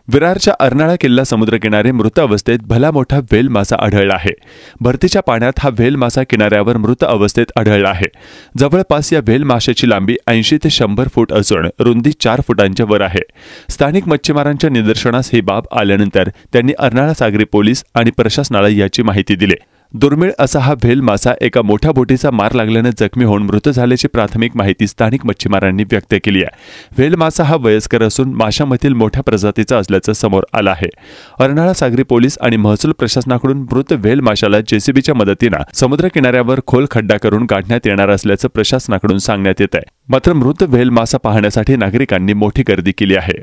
विरारच्या अर्नाळा किल्ला समुद्रकिनारी मृत अवस्थेत भला मोठा व्हेल मासा आढळला आहे। भरतीच्या पाण्यात हा व्हेल मासा किनाऱ्यावर मृत अवस्थेत आढळला आहे। जवळपास या व्हेल माशाची लांबी 80 ते 100 फूट असून रुंदी 4 फुटांच्या वर आहे। स्थानिक मच्छीमारांच्या निदर्शनास ही बाब आल्यानंतर त्यांनी अर्नाळा सागरी पोलीस आणि प्रशासनाला याची माहिती दिली। दुर्मिळ असा हा व्हेल मासा एका मोठ्या बोटीचा मार लागल्याने जखमी होऊन मृत झाल्याची प्राथमिक माहिती स्थानिक मच्छीमारांनी व्यक्त केली आहे। व्हेल मासा हा वयस्कर असून माशामधील मोठ्या प्रजातीचा असल्याचं समोर आलं आहे। अर्नाळा सागरी पोलीस आणि महसूल प्रशासनाकडून मृत व्हेल माशाला जेसीबीच्या मदतीने समुद्र किनाऱ्यावर खोल खड्डा करून काढण्यात येणार असल्याचं प्रशासनाकडून सांगण्यात येत आहे। मात्र मृत व्हेल मासा पाहण्यासाठी नागरिकांनी मोठी गर्दी केली आहे।